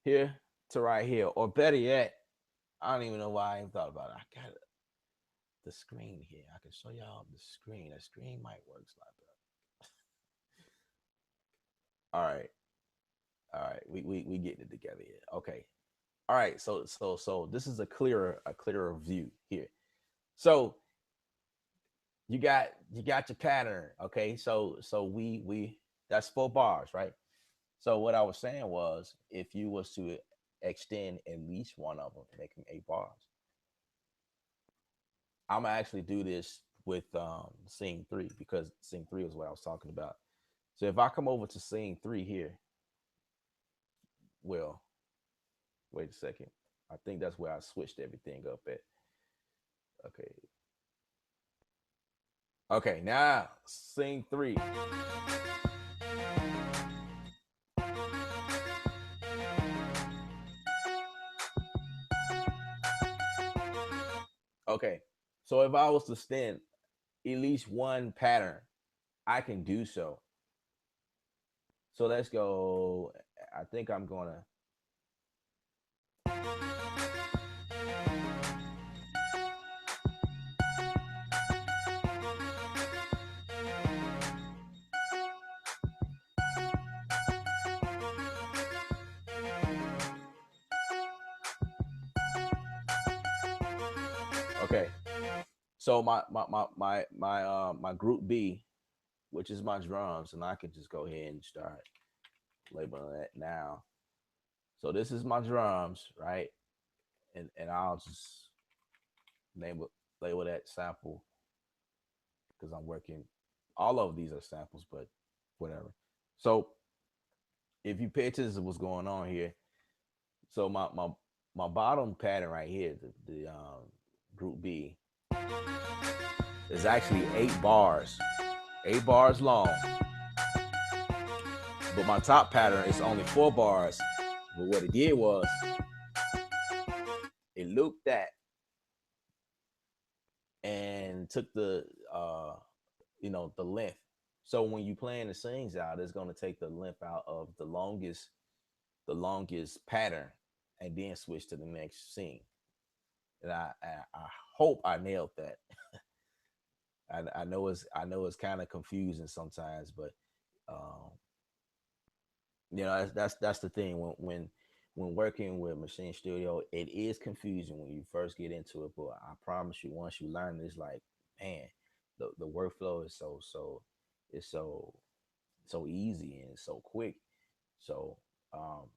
here to right here, or better yet, I don't even know why I even thought about it. I got the screen here. I can show y'all the screen. The screen might work slightly. All right. All right. We getting it together here. Okay. All right. So this is a clearer view here. So you got your pattern. Okay. So we that's 4 bars, right? So what I was saying was, if you was to extend at least one of them, make them 8 bars, I'm gonna actually do this with scene three, because scene three is what I was talking about. So if I come over to scene three here, well, wait a second. I think that's where I switched everything up at. Okay. Okay, now scene three. Okay. So if I was to stand at least one pattern, I can do so. So let's go. I think I'm gonna. Okay. So my group B, which is my drums, and I can just go ahead and start labeling that now. So this is my drums, right? And I'll just name it, label that sample because I'm working. All of these are samples, but whatever. So if you pay attention to what's going on here, so my bottom pattern right here, the group B, is actually 8 bars, 8 bars long. But my top pattern is only 4 bars. But what it did was it looped that and took the the length. So when you playing the sings out, it's gonna take the length out of the longest pattern and then switch to the next sing. And I hope I nailed that. I know it's kind of confusing sometimes, but um, that's the thing when working with Maschine Studio, it is confusing when you first get into it. But I promise you, once you learn, it's like, man, the workflow is it's so easy and so quick. So um,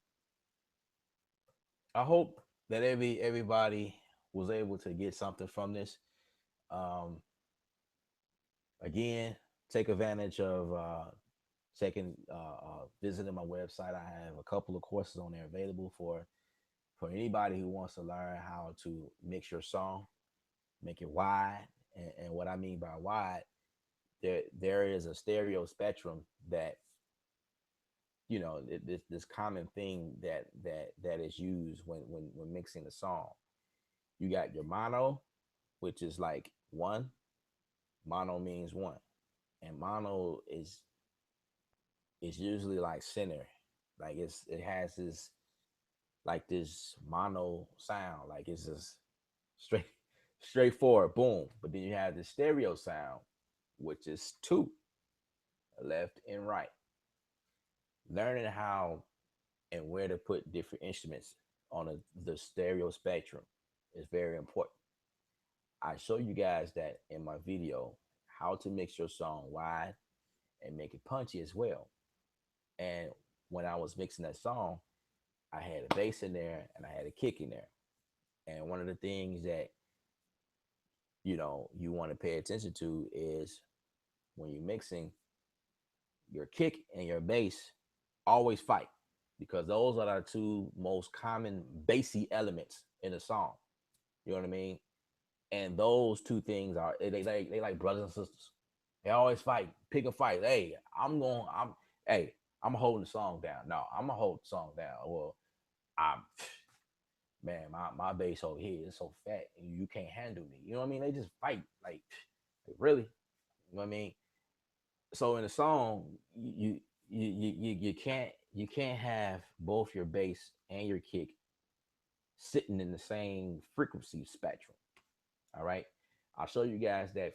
I hope that everybody was able to get something from this. Um, Again, take advantage of taking visiting my website. I have a couple of courses on there available for anybody who wants to learn how to mix your song, make it wide. And what I mean by wide, there is a stereo spectrum that this common thing that is used when mixing a song. You got your mono, which is like one. Mono means one, and mono is usually like center, like it has this like this mono sound, like it's just straight straightforward, boom. But then you have the stereo sound, which is two, left and right. Learning how and where to put different instruments on the stereo spectrum is very important. I show you guys that in my video, how to mix your song wide and make it punchy as well. And when I was mixing that song, I had a bass in there and I had a kick in there. And one of the things that you want to pay attention to is when you're mixing, your kick and your bass always fight, because those are the two most common bassy elements in a song. You know what I mean? And those two things are they like brothers and sisters. They always fight, pick a fight. Hey, hey, I'm holding the song down. No, I'm gonna hold the song down. Well, I'm man, my bass over here is so fat and you can't handle me. You know what I mean? They just fight like really. You know what I mean? So in a song, you can't have both your bass and your kick sitting in the same frequency spectrum. All right, I'll show you guys that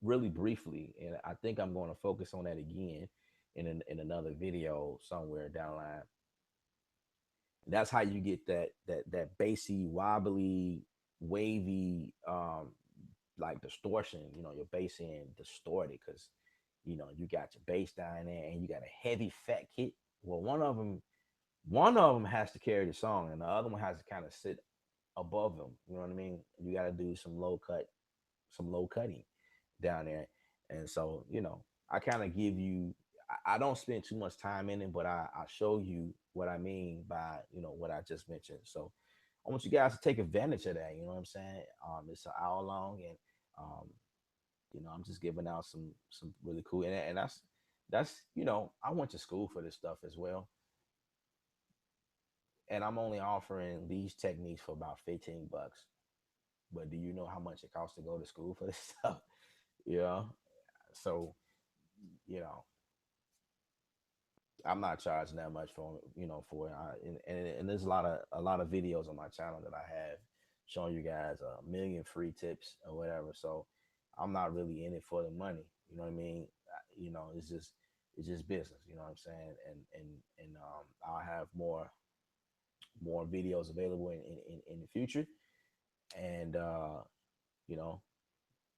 really briefly, and I think I'm going to focus on that again in another video somewhere down the line. And that's how you get that bassy, wobbly, wavy, like distortion. Your bass end distorted because you got your bass down there and you got a heavy fat kick. Well, one of them has to carry the song, and the other one has to kind of sit above them. You know what I mean? You got to do some low cutting down there. And so, I kind of give you, I don't spend too much time in it, but I show you what I mean by, what I just mentioned. So I want you guys to take advantage of that. You know what I'm saying? It's an hour long, and um, I'm just giving out some really cool, and that's I went to school for this stuff as well, and I'm only offering these techniques for about $15. But do you know how much it costs to go to school for this stuff? you know, so you know, I'm not charging that much for, for it. And there's a lot of videos on my channel that I have showing you guys a million free tips or whatever. So I'm not really in it for the money. You know what I mean? It's just business. You know what I'm saying? And I'll have more videos available in the future. And you know,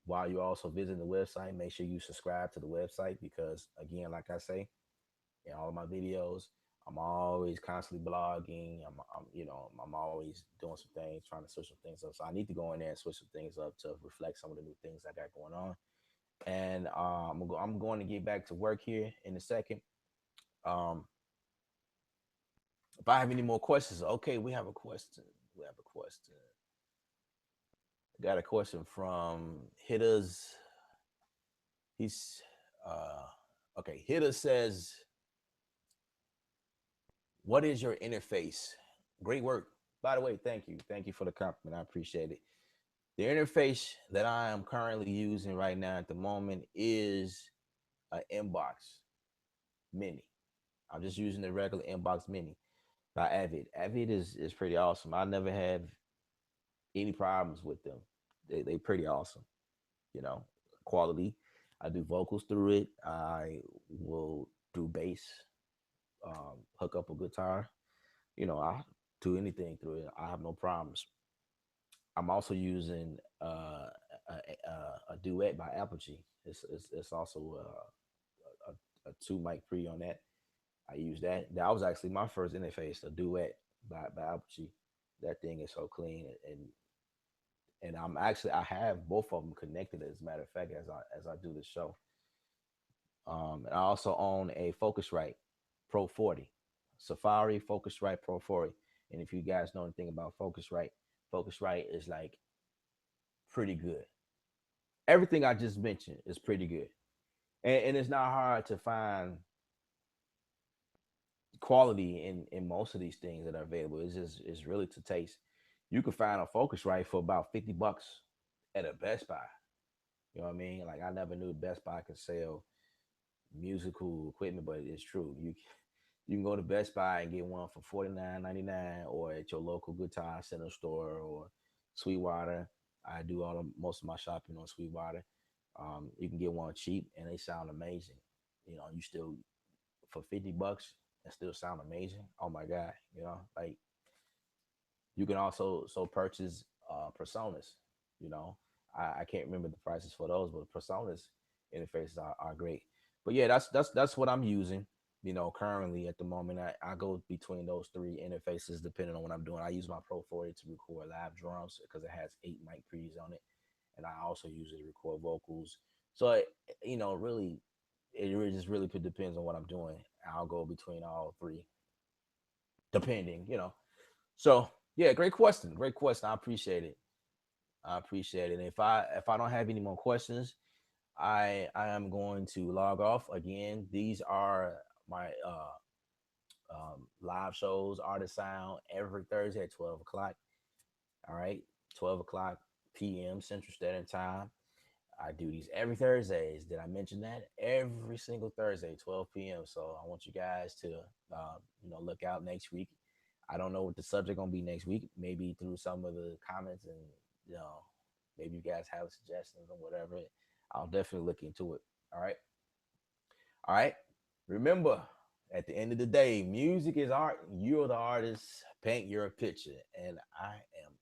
while you also visit the website, make sure you subscribe to the website because again, like I say, in all of my videos, I'm always constantly blogging. I'm always doing some things, trying to switch some things up. So I need to go in there and switch some things up to reflect some of the new things I got going on. And I'm going to get back to work here in a second. Um, if I have any more questions, okay, we have a question. We have a question. Got a question from Hitters. He's okay. Hitter says, "What is your interface?" Great work, by the way. Thank you for the compliment. I appreciate it. The interface that I am currently using right now at the moment is an inbox mini. I'm just using the regular inbox mini by Avid. Avid is pretty awesome. I never have any problems with them. They pretty awesome. You know, quality. I do vocals through it. I will do bass, hook up a guitar. I do anything through it. I have no problems. I'm also using a duet by Apogee. It's also a two mic pre on that. I use that. That was actually my first interface, a duet by Apogee. That thing is so clean, and I have both of them connected. As a matter of fact, as I do the show, and I also own a Focusrite Pro 40, Safari Focusrite Pro 40. And if you guys know anything about Focusrite, Focusrite is like pretty good. Everything I just mentioned is pretty good, and it's not hard to find quality in most of these things that are available. It's really to taste. You can find a Focusrite for about $50 at a Best Buy. You know what I mean? Like I never knew Best Buy could sell musical equipment, but it's true. You can go to Best Buy and get one for $49.99, or at your local Guitar Center store or Sweetwater. I do most of my shopping on Sweetwater. You can get one cheap, and they sound amazing. You still for $50 and still sound amazing. Oh my god, like you can also purchase personas. You know, I can't remember the prices for those, but personas interfaces are great. But yeah, that's what I'm using. Currently at the moment, I go between those three interfaces depending on what I'm doing. I use my Pro 40 to record live drums because it has 8 mic pre's on it, and I also use it to record vocals. So really, it really just really depends on what I'm doing. I'll go between all three, depending. So yeah, great question. Great question. I appreciate it. I appreciate it. And if I don't have any more questions, I am going to log off again. These are my live shows, Artist Sound, every Thursday at 12 o'clock. All right, 12 o'clock p.m. Central Standard Time. I do these every Thursdays. Did I mention that? Every single Thursday, 12 p.m. So I want you guys to, look out next week. I don't know what the subject gonna be next week. Maybe through some of the comments and you know, maybe you guys have suggestions or whatever. I'll definitely look into it. All right. All right. Remember, at the end of the day, music is art. You're the artist. Paint your picture, and I am